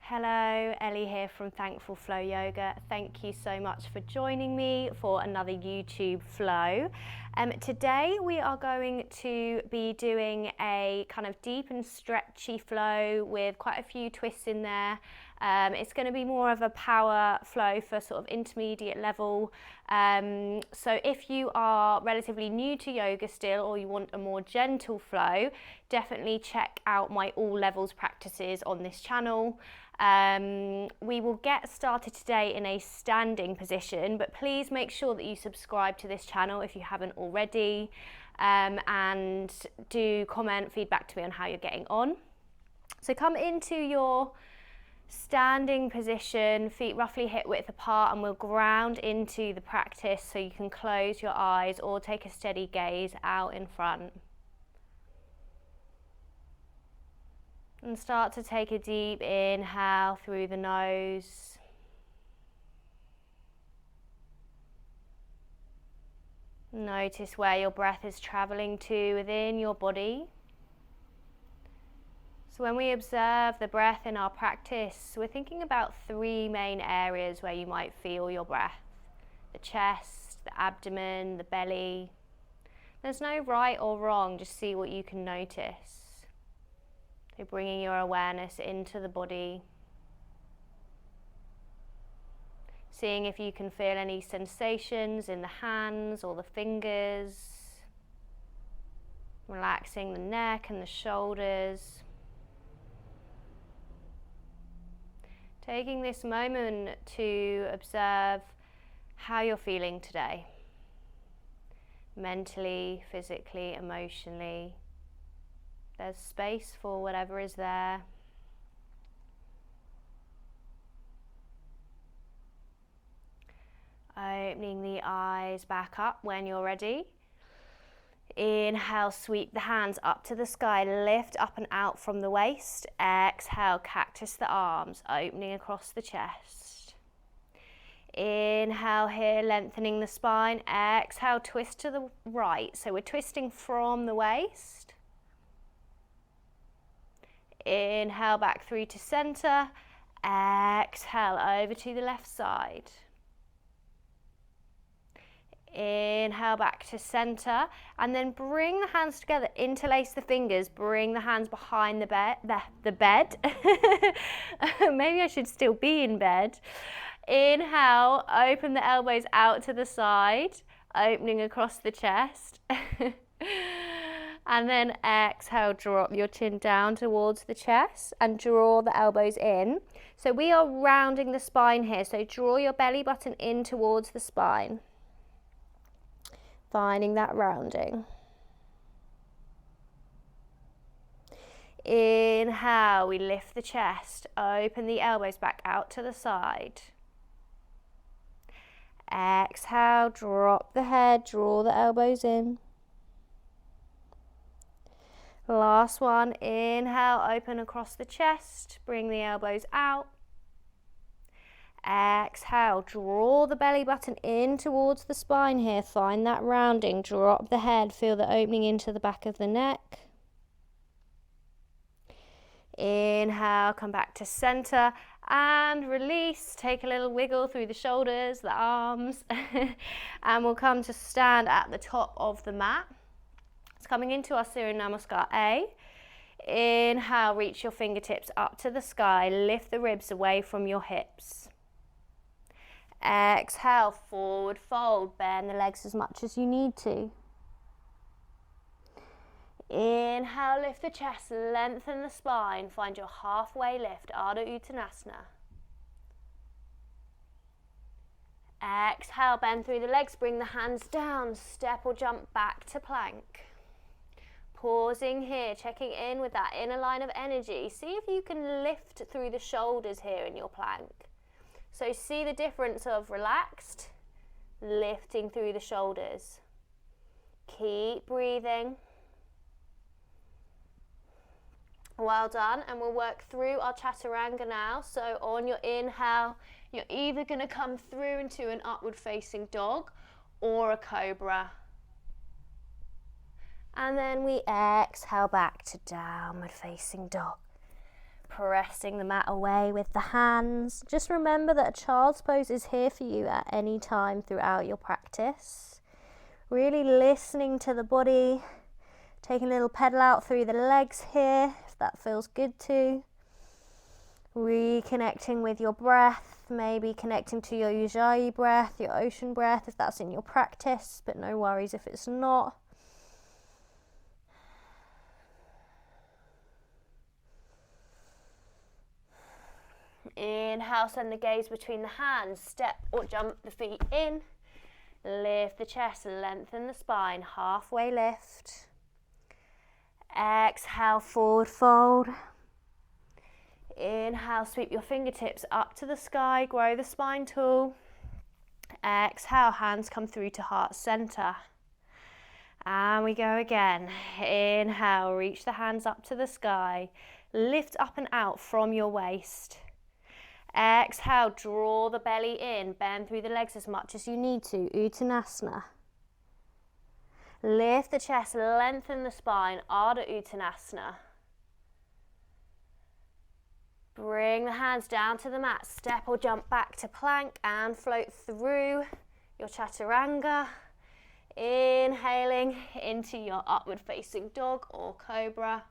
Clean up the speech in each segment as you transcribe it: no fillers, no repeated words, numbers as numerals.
Hello, Elly here from Thankful Flow Yoga. Thank you so much for joining me for another YouTube flow. Today we are going to be doing a kind of deep and stretchy flow with quite a few twists in there. It's going to be more of a power flow for sort of intermediate level. So if you are relatively new to yoga still, or you want a more gentle flow, definitely check out my all levels practices on this channel. We will get started today in a standing position, but please make sure that you subscribe to this channel if you haven't already, and do comment feedback to me on how you're getting on. So come into your standing position, feet roughly hip width apart, and we'll ground into the practice so you can close your eyes or take a steady gaze out in front. And start to take a deep inhale through the nose. Notice where your breath is traveling to within your body. So when we observe the breath in our practice, we're thinking about three main areas where you might feel your breath: the chest, the abdomen, the belly. There's no right or wrong, just see what you can notice. So bringing your awareness into the body. Seeing if you can feel any sensations in the hands or the fingers. Relaxing the neck and the shoulders. Taking this moment to observe how you're feeling today. Mentally, physically, emotionally. There's space for whatever is there. Opening the eyes back up when you're ready. Inhale, sweep the hands up to the sky, lift up and out from the waist. Exhale, cactus the arms, opening across the chest. Inhale here, lengthening the spine. Exhale, twist to the right. So we're twisting from the waist. Inhale, back through to center. Exhale, over to the left side. Inhale, back to center, and then bring the hands together, interlace the fingers, bring the hands behind the bed. Maybe I should still be in bed. Inhale, open the elbows out to the side, opening across the chest. And then exhale, drop your chin down towards the chest and draw the elbows in. So we are rounding the spine here, so draw your belly button in towards the spine. Finding that rounding. Inhale, we lift the chest, open the elbows back out to the side. Exhale, drop the head, draw the elbows in. Last one, inhale, open across the chest, bring the elbows out. Exhale, draw the belly button in towards the spine here, find that rounding, drop the head, feel the opening into the back of the neck. Inhale, come back to center and release, take a little wiggle through the shoulders, the arms, and we'll come to stand at the top of the mat. It's coming into our Surya Namaskar A. Inhale, reach your fingertips up to the sky, lift the ribs away from your hips. Exhale, forward fold, bend the legs as much as you need to. Inhale, lift the chest, lengthen the spine, find your halfway lift, Ardha Uttanasana. Exhale, bend through the legs, bring the hands down, step or jump back to plank. Pausing here, checking in with that inner line of energy. See if you can lift through the shoulders here in your plank. So see the difference of relaxed, lifting through the shoulders. Keep breathing. Well done, and we'll work through our chaturanga now. So on your inhale, you're either going to come through into an upward facing dog or a cobra. And then we exhale back to downward facing dog. pressing the mat away with the hands. Just remember that a child's pose is here for you at any time throughout your practice. Really listening to the body, taking a little pedal out through the legs here, if that feels good too. Reconnecting with your breath, maybe connecting to your ujjayi breath, your ocean breath, if that's in your practice, but no worries if it's not. Inhale, send the gaze between the hands, step or jump the feet in, lift the chest, lengthen the spine, halfway lift. Exhale, forward fold. Inhale, sweep your fingertips up to the sky, grow the spine tall. Exhale, hands come through to heart center. And we go again. Inhale, reach the hands up to the sky. Lift up and out from your waist. Exhale, draw the belly in, bend through the legs as much as you need to, Uttanasana. Lift the chest, lengthen the spine, Ardha Uttanasana. Bring the hands down to the mat, step or jump back to plank and float through your chaturanga. Inhaling into your upward facing dog or cobra.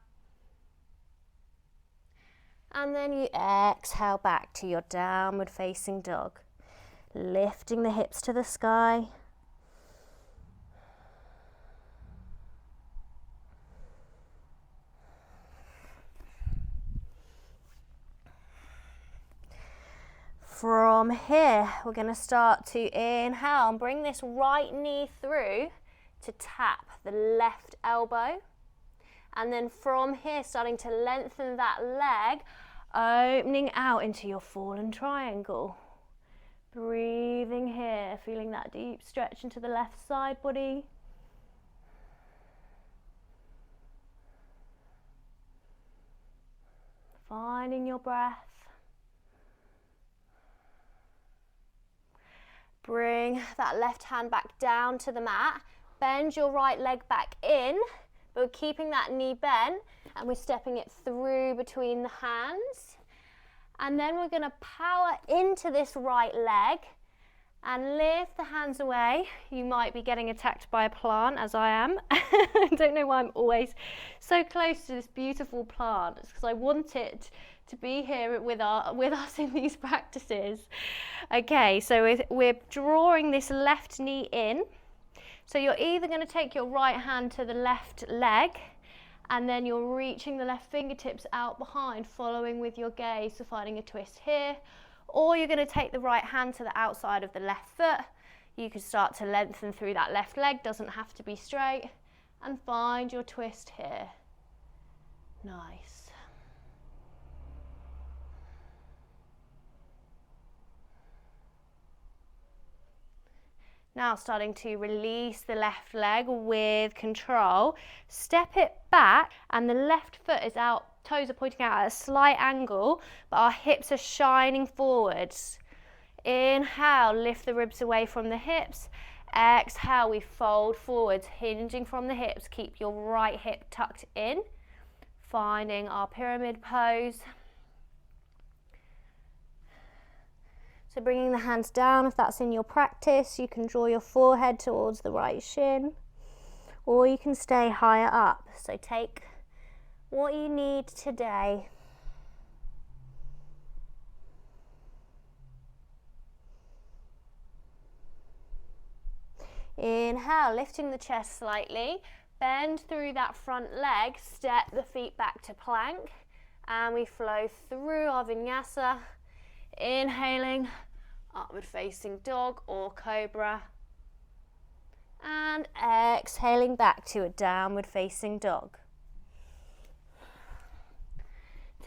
And then you exhale back to your downward facing dog. Lifting the hips to the sky. From here, we're going to start to inhale and bring this right knee through to tap the left elbow. And then from here, starting to lengthen that leg, opening out into your fallen triangle. Breathing here, feeling that deep stretch into the left side body. Finding your breath. Bring that left hand back down to the mat. Bend your right leg back in, but we're keeping that knee bent and we're stepping it through between the hands. And then we're going to power into this right leg and lift the hands away. You might be getting attacked by a plant, as I am. I don't know why I'm always so close to this beautiful plant. It's because I want it to be here with us in these practices. Okay, so we're drawing this left knee in. So you're either going to take your right hand to the left leg, and then you're reaching the left fingertips out behind, following with your gaze, so finding a twist here. Or you're going to take the right hand to the outside of the left foot. You can start to lengthen through that left leg, doesn't have to be straight, and find your twist here. Nice. Now starting to release the left leg with control. Step it back and the left foot is out, toes are pointing out at a slight angle, but our hips are shining forwards. Inhale, lift the ribs away from the hips. Exhale, we fold forwards, hinging from the hips. Keep your right hip tucked in. Finding our pyramid pose. So bringing the hands down, if that's in your practice, you can draw your forehead towards the right shin, or you can stay higher up. So take what you need today. Inhale, lifting the chest slightly, bend through that front leg, step the feet back to plank, and we flow through our vinyasa. Inhaling, upward facing dog or cobra, and exhaling back to a downward facing dog.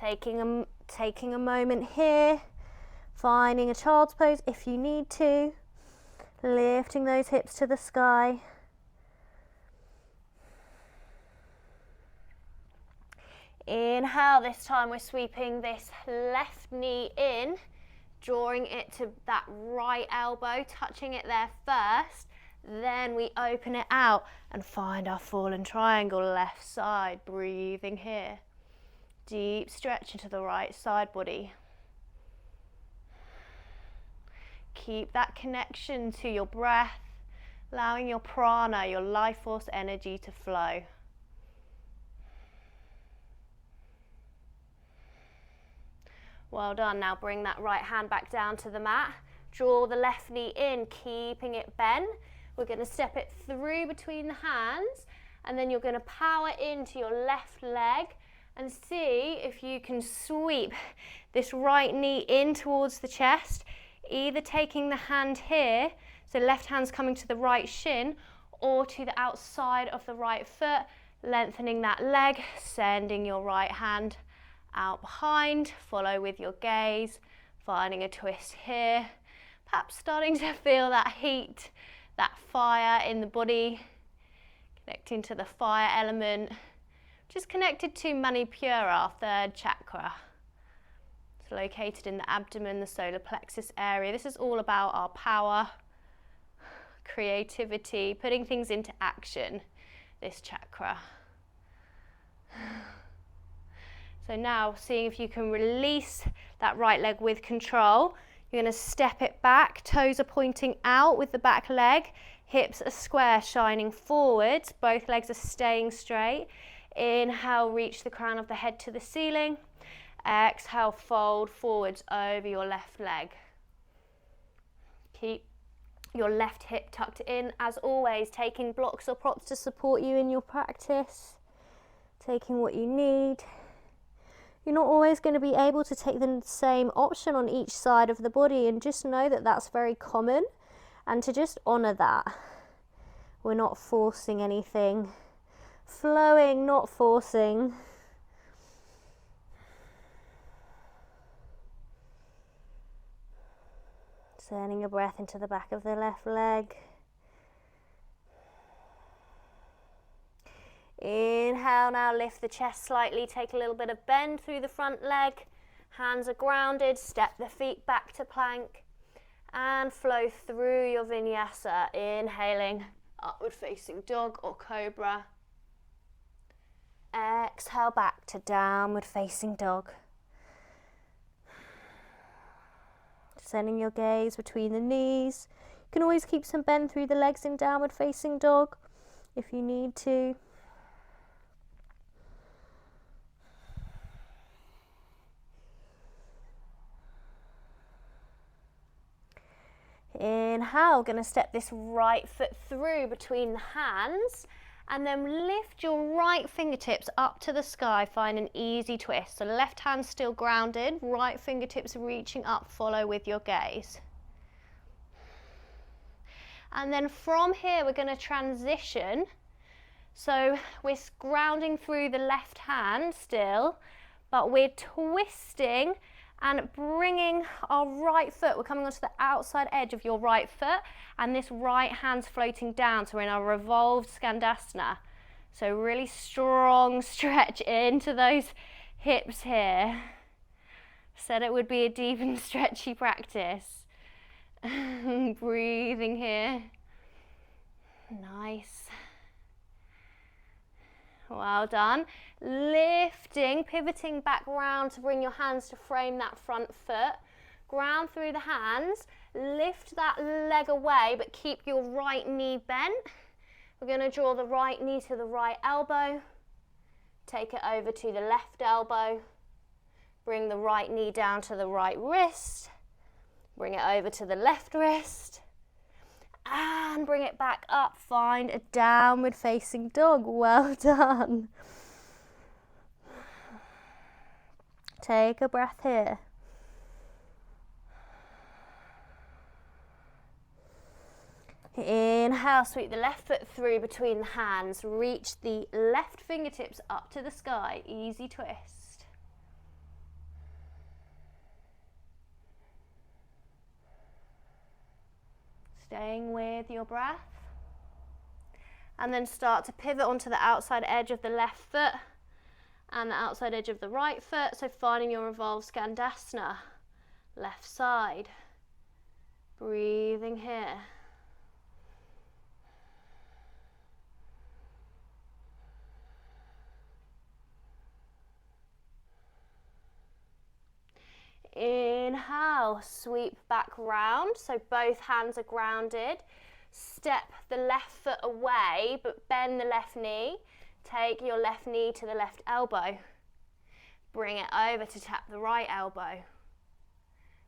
Taking a moment here, finding a child's pose if you need to, lifting those hips to the sky. Inhale, this time we're sweeping this left knee in, drawing it to that right elbow, touching it there first, then we open it out and find our fallen triangle left side, breathing here. Deep stretch into the right side body. Keep that connection to your breath, allowing your prana, your life force energy to flow. Well done. Now bring that right hand back down to the mat. Draw the left knee in, keeping it bent. We're going to step it through between the hands, and then you're going to power into your left leg and see if you can sweep this right knee in towards the chest, either taking the hand here, so left hand's coming to the right shin, or to the outside of the right foot, lengthening that leg, sending your right hand out behind, follow with your gaze, finding a twist here, perhaps starting to feel that heat, that fire in the body, connecting to the fire element, which is connected to Manipura, our third chakra. It's located in the abdomen, the solar plexus area. This is all about our power, creativity, putting things into action, this chakra. So now, seeing if you can release that right leg with control. You're going to step it back, toes are pointing out with the back leg, hips are square, shining forwards, both legs are staying straight. Inhale, reach the crown of the head to the ceiling. Exhale, fold forwards over your left leg. Keep your left hip tucked in, as always, taking blocks or props to support you in your practice, taking what you need. You're not always going to be able to take the same option on each side of the body, and just know that that's very common, and to just honour that. We're not forcing anything. Flowing, not forcing. Sending your breath into the back of the left leg. Inhale, now lift the chest slightly, take a little bit of bend through the front leg. Hands are grounded, step the feet back to plank and flow through your vinyasa. Inhaling, upward facing dog or cobra. Exhale back to downward facing dog. Sending your gaze between the knees. You can always keep some bend through the legs in downward facing dog if you need to. Inhale, going to step this right foot through between the hands and then lift your right fingertips up to the sky, find an easy twist. So left hand still grounded, right fingertips reaching up, follow with your gaze. And then from here we're going to transition. So we're grounding through the left hand still, but we're twisting and bringing our right foot, we're coming onto the outside edge of your right foot, and this right hand's floating down, so we're in our revolved skandasana. So really strong stretch into those hips here. Said it would be a deep and stretchy practice. Breathing here. Nice. Well done. Lifting, pivoting back round to bring your hands to frame that front foot. Ground through the hands. Lift that leg away, but keep your right knee bent. We're going to draw the right knee to the right elbow. Take it over to the left elbow. Bring the right knee down to the right wrist. Bring it over to the left wrist. And bring it back up. Find a downward facing dog. Well done. Take a breath here. Inhale, sweep the left foot through between the hands. Reach the left fingertips up to the sky. Easy twist. Staying with your breath. And then start to pivot onto the outside edge of the left foot and the outside edge of the right foot. So finding your revolved skandasana. Left side. Breathing here. inhale, sweep back round, so both hands are grounded. Step the left foot away, but bend the left knee. Take your left knee to the left elbow. Bring it over to tap the right elbow.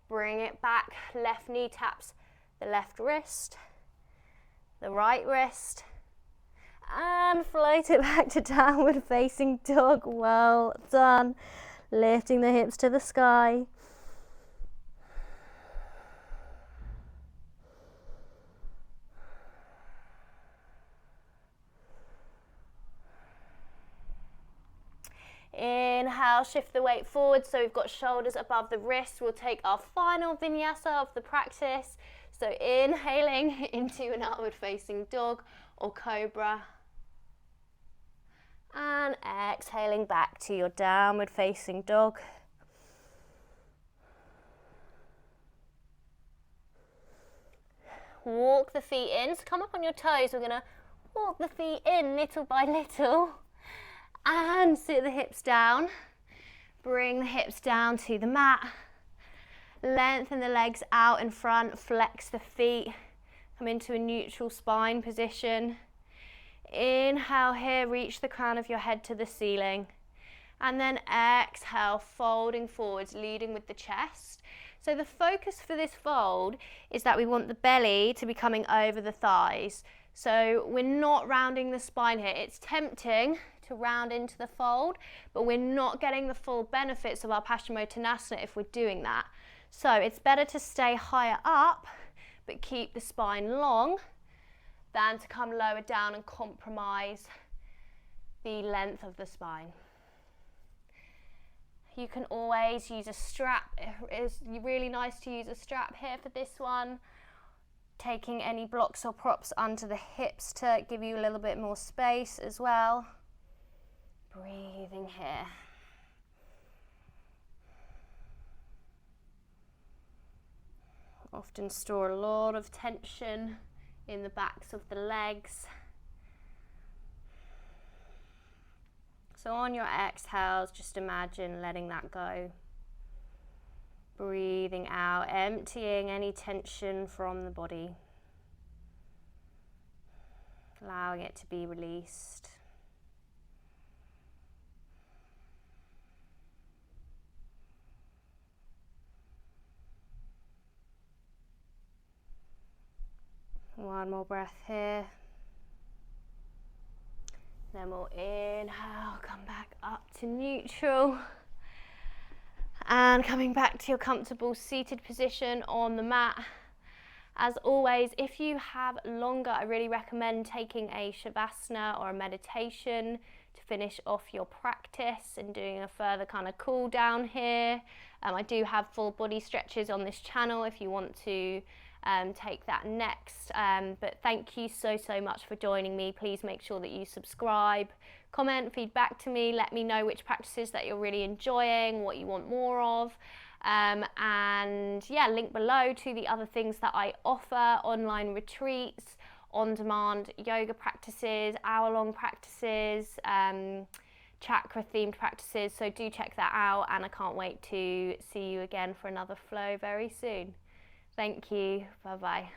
Bring it back, left knee taps the left wrist, the right wrist, and float it back to downward facing dog. Well done. Lifting the hips to the sky. Inhale, shift the weight forward, so we've got shoulders above the wrists. We'll take our final vinyasa of the practice. So inhaling into an upward facing dog or cobra. And exhaling back to your downward facing dog. Walk the feet in, so come up on your toes. We're gonna walk the feet in little by little. And sit the hips down. Bring the hips down to the mat. Lengthen the legs out in front, flex the feet. Come into a neutral spine position. Inhale here, reach the crown of your head to the ceiling. And then exhale, folding forwards, leading with the chest. So the focus for this fold is that we want the belly to be coming over the thighs. So we're not rounding the spine here. It's tempting to round into the fold, but we're not getting the full benefits of our Paschimottanasana if we're doing that. So it's better to stay higher up, but keep the spine long, than to come lower down and compromise the length of the spine. You can always use a strap. It's really nice to use a strap here for this one. Taking any blocks or props under the hips to give you a little bit more space as well. Breathing here. Often store a lot of tension in the backs of the legs. So on your exhales, just imagine letting that go. Breathing out, emptying any tension from the body. Allowing it to be released. One more breath here. Then we'll inhale, come back up to neutral. And coming back to your comfortable seated position on the mat. As always, if you have longer, I really recommend taking a shavasana or a meditation to finish off your practice and doing a further kind of cool down here. I do have full body stretches on this channel if you want to take that next. But thank you so much for joining me. Please make sure that you subscribe, comment, feedback to me, let me know which practices that you're really enjoying, what you want more of. And yeah, link below to the other things that I offer: online retreats, on-demand yoga practices, hour-long practices, chakra themed practices. So do check that out, and I can't wait to see you again for another flow very soon. Thank you. Bye bye.